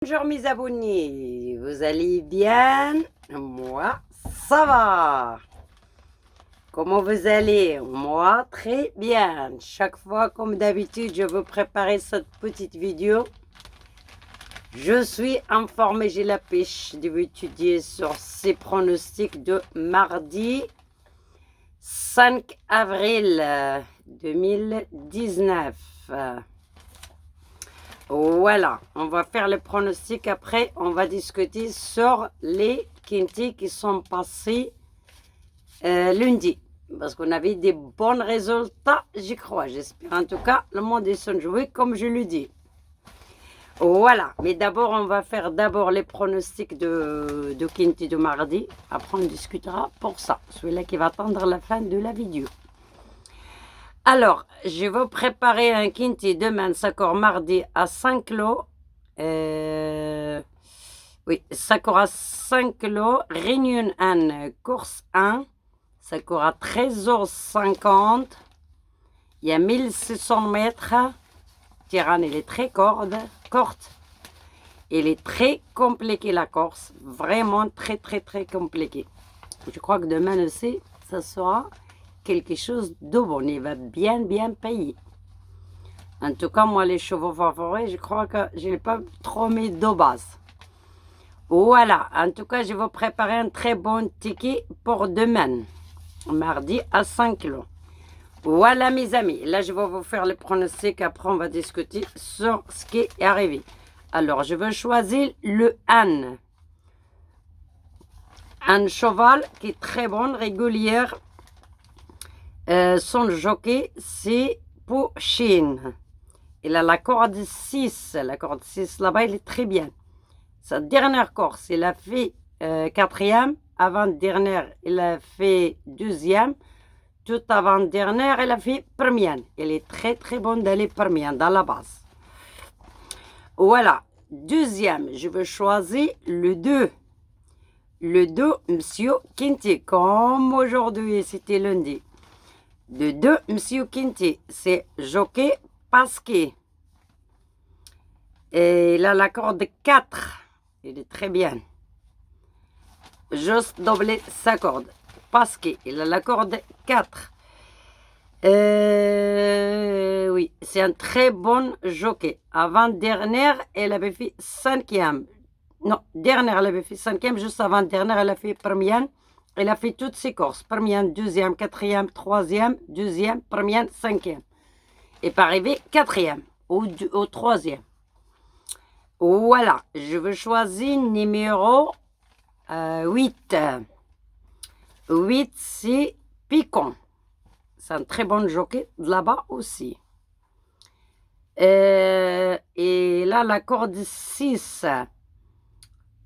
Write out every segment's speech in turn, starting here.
Bonjour mes abonnés, vous allez bien? Moi, ça va. Comment vous allez? Moi, très bien. Chaque fois, comme d'habitude, je veux préparer cette petite vidéo. Je suis informée, j'ai la pêche. Je vais étudier sur ces pronostics de mardi 5 avril 2019. Voilà, on va faire le pronostic. Après, on va discuter sur les quintés qui sont passés lundi. Parce qu'on avait des bons résultats, j'y crois. J'espère en tout cas, le monde est son joué comme je le dis. Voilà, mais d'abord, on va faire d'abord les pronostics de quinté de mardi. Après, on discutera pour ça. Celui-là qui va attendre la fin de la vidéo. Alors, je vais préparer un quinté demain, d'accord, mardi à 5 lots. Oui, ça à 5 lots. Réunion 1, course 1. Ça à 13h50. Il y a 1600 mètres. Tirane, elle est très courte. Elle est très compliquée, la course. Vraiment très, très, très compliquée. Je crois que demain aussi, ça sera quelque chose de bon. Il va bien payer. En tout cas, moi, les chevaux favoris, je crois que je n'ai pas trop mis de base. Voilà. En tout cas, je vais préparer un très bon ticket pour demain. Mardi à 5 kilos. Voilà, mes amis. Là, je vais vous faire le pronostic. Après, on va discuter sur ce qui est arrivé. Alors, je vais choisir le âne. Un cheval qui est très bon, régulière. Son jockey, c'est Pouchine. Il a la corde 6. La corde 6, là-bas, il est très bien. Sa dernière course, il a fait quatrième. Avant-dernière, il a fait deuxième. Tout avant-dernière, il a fait première. Il est très, très bon d'aller première dans la base. Voilà. Deuxième, je vais choisir le 2. Le 2, Monsieur Quinty, comme aujourd'hui, c'était lundi. Le 2, Monsieur Quinty, c'est jockey Pasquet. Et il a la corde 4. Il est très bien. Juste doubler sa corde. Pasquet, il a la corde 4. Oui, c'est un très bon jockey. Avant-dernière, elle avait fait 5e. Non, dernière, elle avait fait 5e. Juste avant-dernière, elle a fait première. Elle a fait toutes ses courses. Première, deuxième, quatrième, troisième, deuxième, première, 5e. Et pas arrivé 4e ou 3e. Voilà, je vais choisir numéro 8. 8, c'est Picon. C'est un très bon jockey de là-bas aussi. Et là, la corde 6.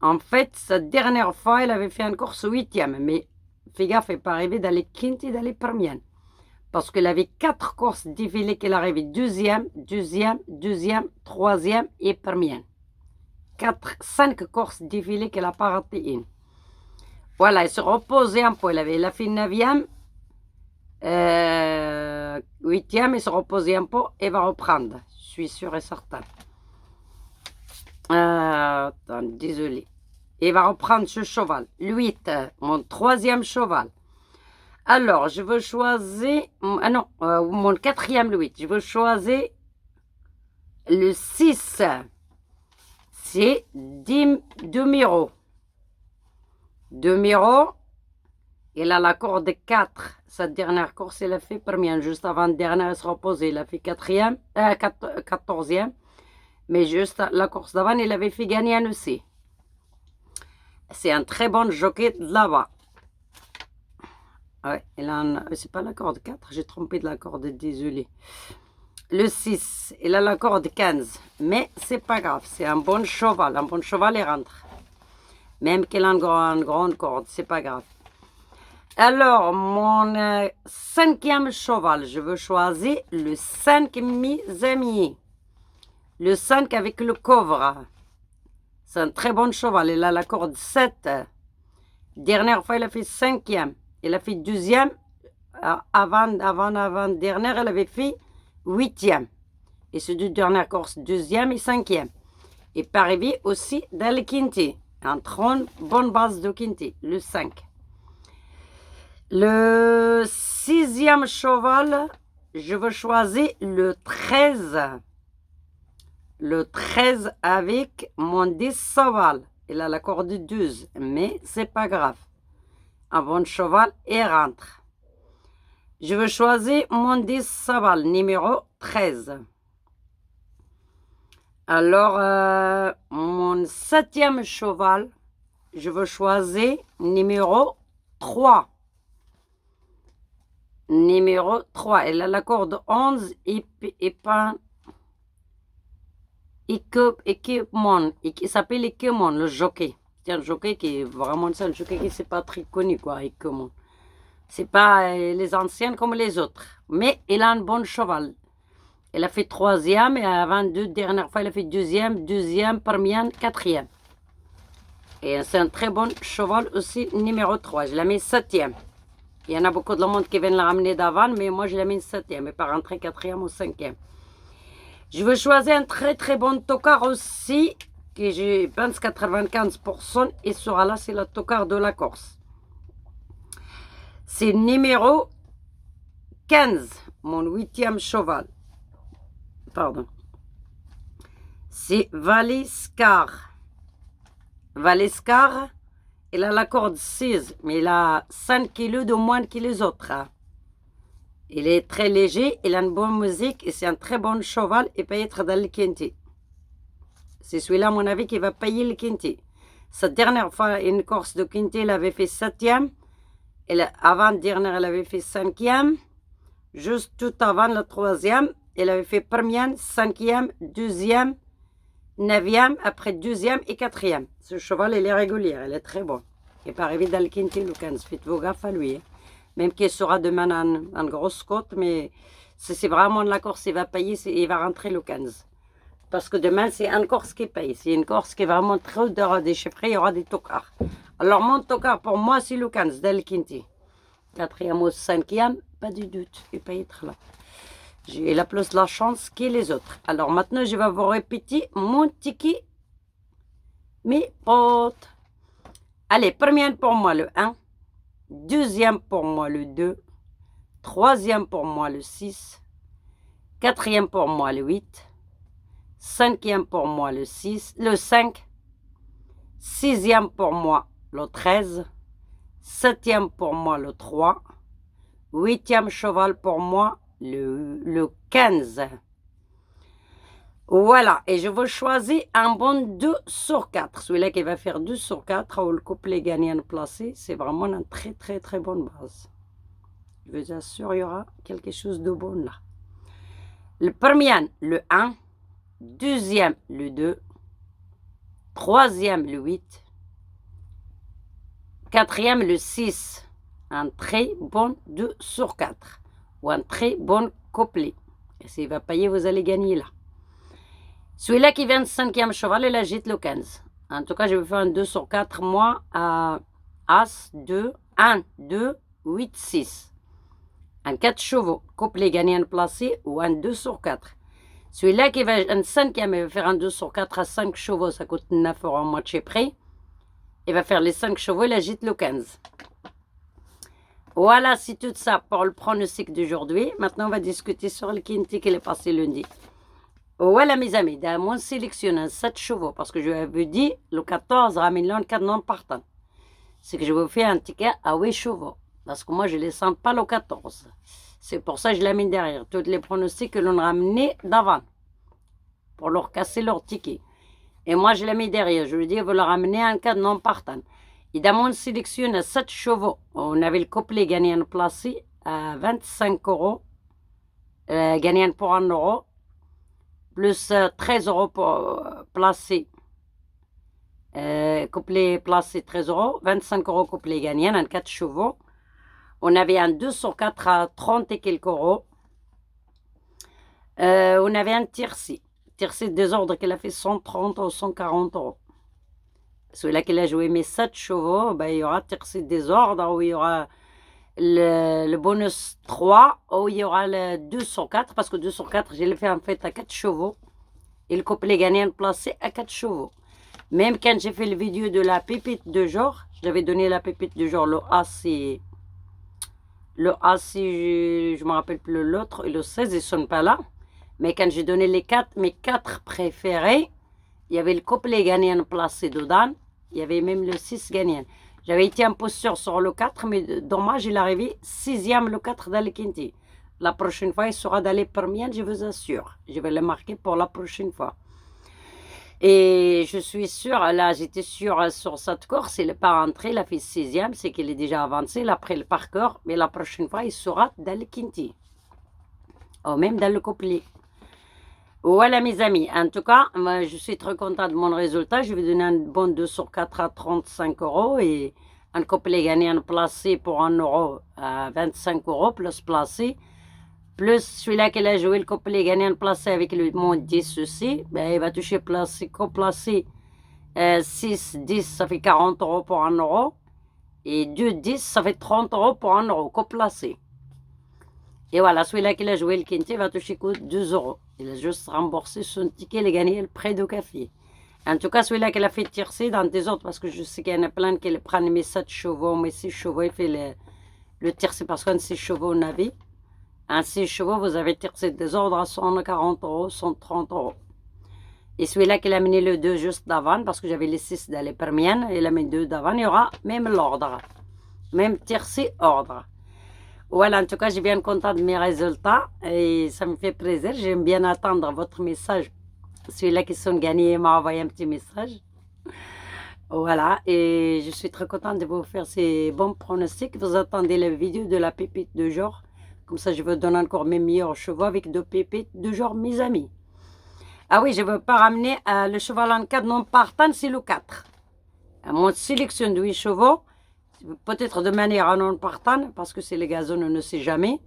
En fait, sa dernière fois, elle avait fait une course 8e. Mais fais gaffe, elle n'est pas arrivée dans les quintes et dans les premières. Parce qu'elle avait 4 courses défilées qu'elle arrivait deuxième, troisième et première. 5 courses défilées qu'elle n'a pas raté une. Voilà, elle se reposait un peu. Elle a fait 9e, 8e, elle se reposait un peu et va reprendre. Je suis sûr et certain. Attends, désolé. Il va reprendre ce cheval. Le 8, mon 3e cheval. Alors, je veux choisir... Ah non, mon 4e, le 8. Je veux choisir le 6. C'est Demiro. Demiro, il a la corde 4. Sa dernière course, il a fait première. Juste avant dernière, il se reposait. Il a fait 14e. Mais juste la course d'avant, il avait fait gagner un aussi. C'est un très bon jockey de là-bas. Ouais, c'est pas la corde 4, j'ai trompé de la corde, désolé. Le 6, il a la corde 15. Mais c'est pas grave, c'est un bon cheval. Un bon cheval, il rentre. Même qu'il a une grande corde, c'est pas grave. Alors, mon 5e cheval, je veux choisir le 5, mes amis. Le 5 avec le couvre. C'est un très bon cheval. Il a la corde 7. Dernière fois, il a fait 5e. Il a fait 2e. Avant-dernière, elle avait fait 8e. Et ces deux dernières courses, 2e et 5e. Il peut arriver aussi dans le quintet. Un trône, bonne base de quintet, le 5. Le 6e cheval, je veux choisir le 13. Le 13 avec mon 10 cheval. Il a la corde de 12, mais c'est pas grave. Un bon cheval et rentre. Je veux choisir mon 10 cheval, numéro 13. Alors, mon 7e cheval, je veux choisir numéro 3. Numéro 3. Elle a la corde 11 et pas équipement. Il s'appelle équipement, le jockey. C'est un jockey qui est vraiment ça, le jockey qui c'est pas très connu, quoi, équipement. C'est pas les anciennes comme les autres. Mais il a un bon cheval. Elle a fait 3e et avant 2 dernières fois, elle a fait 2e, première, 4e. Et c'est un très bon cheval aussi, numéro 3. Je l'ai mis 7e. Il y en a beaucoup de monde qui viennent la ramener d'avant, mais moi je l'ai mis 7e et pas rentrer 4e ou 5e. Je veux choisir un très très bon tocard aussi, que je pense 95%, et sera là, c'est le tocard de la Corse. C'est numéro 15, mon 8e cheval. Pardon. C'est Valiscar. Valiscar, il a la corde 6, mais il a 5 kilos de moins que les autres. Hein. Il est très léger, il a une bonne musique et c'est un très bon cheval et peut être dans le quintet. C'est celui-là, à mon avis, qui va payer le quintet. Cette dernière fois, une course de quintet, il avait fait 7e. Avant-dernière, elle avait fait 5e. Juste tout avant la 3e, elle avait fait 1e, 5e, 2e, 9e, après 2e et 4e. Ce cheval, il est régulier, il est très bon. Il peut arriver dans le quintet le 15. Faites-vous gaffe à lui. Hein. Même qu'il sera demain en grosse côte, mais c'est vraiment la course, il va payer, il va rentrer le 15. Parce que demain, c'est une course qui paye. C'est une course qui est vraiment très déchiffrée, il y aura des tocards. Alors, mon tocard, pour moi, c'est le 15, dans le quintet. 4e ou 5e, pas du doute, il peut être là. Il a plus de la chance que les autres. Alors, maintenant, je vais vous répéter mon ticket, mes potes. Allez, première pour moi, le 1. Deuxième pour moi, le 2. Troisième pour moi, le 6. Quatrième pour moi, le 8. Cinquième pour moi, le 5. Sixième pour moi, le 13. Septième pour moi, le 3. Huitième cheval pour moi, le 15. Voilà, et je vais choisir un bon 2 sur 4. Celui-là qui va faire 2 sur 4, où le couplet gagnant placé, c'est vraiment une très très très bonne base. Je vous assure, il y aura quelque chose de bon là. Le premier, le 1. Deuxième, le 2. Troisième, le 8. Quatrième, le 6. Un très bon 2 sur 4. Ou un très bon couplet. Et s'il va payer, vous allez gagner là. Celui-là qui vient de 5e cheval, il agite le 15. En tout cas, je vais faire un 2 sur 4, moi, à As, 2, 1, 2, 8, 6. Un 4 chevaux, couplet gagnant placé ou un 2 sur 4. Celui-là qui va un 5e, il va faire un 2 sur 4 à 5 chevaux, ça coûte 9 € à moitié prix. Il va faire les 5 chevaux, il agite le 15. Voilà, c'est tout ça pour le pronostic d'aujourd'hui. Maintenant, on va discuter sur le quintet qui est passé lundi. Voilà, mes amis, dans mon sélection 7 chevaux, parce que je vous avais dit, le 14 ramène le 4 non partant. C'est que je vous fais un ticket à 8 chevaux, parce que moi, je ne les sens pas le 14. C'est pour ça que je l'ai mis derrière. Tous les pronostics que l'on ramenait d'avant, pour leur casser leur ticket. Et moi, je l'ai mis derrière. Je lui dis, vous leur ramenez un 4 non partant. Et dans mon sélection 7 chevaux, on avait le couplet gagnant placé à 25 €, gagnant pour 1 €. Plus 13 € pour placer. Couplet placé 13 €, 25 € couplet gagnant en 4 chevaux. On avait un 2 sur 4 à 30 et quelques euros. On avait un tiercé. Tiercé de désordre qu'il a fait 130 ou 140 €. Celui-là qu'il a joué mes 7 chevaux, ben, il y aura tiercé de désordre où il y aura le bonus 3, où il y aura le 2 sur 4, parce que 2 sur 4, je l'ai fait en fait à 4 chevaux. Et le couplet gagnant placé à 4 chevaux. Même quand j'ai fait le vidéo de la pépite de jour, j'avais donné la pépite de jour, le A, c'est... Le A, je ne me rappelle plus l'autre, et le 16, ils ne sont pas là. Mais quand j'ai donné mes 4 préférés, il y avait le couplet gagnant placé dedans, il y avait même le 6 gagnant. J'avais été en posture sur le 4, mais dommage, il est arrivé 6e le 4 dans le quintet. La prochaine fois, il sera dans les premières, je vous assure. Je vais le marquer pour la prochaine fois. Et je suis sûre, là, j'étais sûre sur cette course, il n'est pas rentré, il a fait 6e, c'est qu'il est déjà avancé, il a pris le parcours, mais la prochaine fois, il sera dans le quintet. Ou même dans le couplet. Voilà mes amis, en tout cas, moi, je suis très contente de mon résultat. Je vais donner un bon 2 sur 4 à 35 € et un couplet gagnant placé pour 1 euro à 25 € plus placé. Plus celui-là qui a joué le couplet gagnant placé avec le mon 10 aussi, ben, il va toucher placé, coplacé 6, 10, ça fait 40 € pour 1 euro. Et 2, 10, ça fait 30 € pour 1 euro, coplacé. Et voilà, celui-là qui a joué le quintet va toucher 2 €. Il a juste remboursé son ticket, il a gagné le prêt de café. En tout cas, celui-là qui a fait tircer dans des autres, parce que je sais qu'il y en a plein qui prennent mes 7 chevaux, mes 6 chevaux, il fait le tircer parce qu'un 6 chevaux, on avait. Un 6 chevaux, vous avez tiré des ordres à 140 €, 130 €. Et celui-là qui a amené le 2 juste d'avant, parce que j'avais les 6 dans les premières, il a mis 2 d'avant, il y aura même l'ordre. Même tircer ordre. Voilà, en tout cas, je suis bien contente de mes résultats et ça me fait plaisir. J'aime bien attendre votre message. Celui-là qui sont gagnés m'a envoyé un petit message. Voilà, et je suis très contente de vous faire ces bons pronostics. Vous attendez la vidéo de la pépite de jour. Comme ça, je vous donne encore mes meilleurs chevaux avec 2 pépites de jour, mes amis. Ah oui, je ne veux pas ramener le cheval en 4 non partant, c'est le 4. Mon sélection de 8 chevaux, peut-être de manière non partant, parce que c'est les gazons, on ne sait jamais.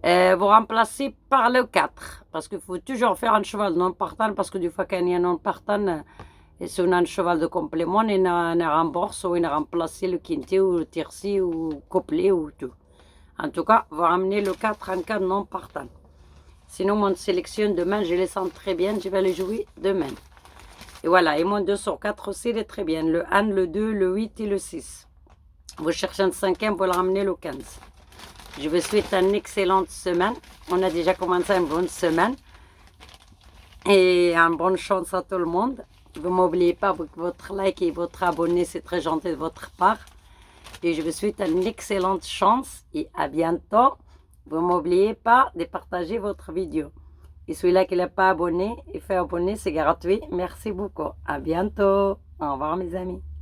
Vous remplacez par le 4, parce qu'il faut toujours faire un cheval non partant, parce que des fois, quand il y a un non partant, si on a un cheval de complément, on rembourse ou on remplace le quintet ou le tiercé ou le couplet ou tout. En tout cas, vous ramenez le 4 en cas non partant. Sinon, mon sélection demain, je les sens très bien, je vais les jouer demain. Et voilà, et mon 2 sur 4 aussi, il est très bien. Le 1, le 2, le 8 et le 6. Vous cherchez un 5e, vous le ramenez le 15. Je vous souhaite une excellente semaine. On a déjà commencé une bonne semaine. Et une bonne chance à tout le monde. Vous ne m'oubliez pas avec votre like et votre abonné, c'est très gentil de votre part. Et je vous souhaite une excellente chance et à bientôt. Vous ne m'oubliez pas de partager votre vidéo. Et celui-là qui n'est pas abonné, il fait abonner, c'est gratuit. Merci beaucoup. À bientôt. Au revoir mes amis.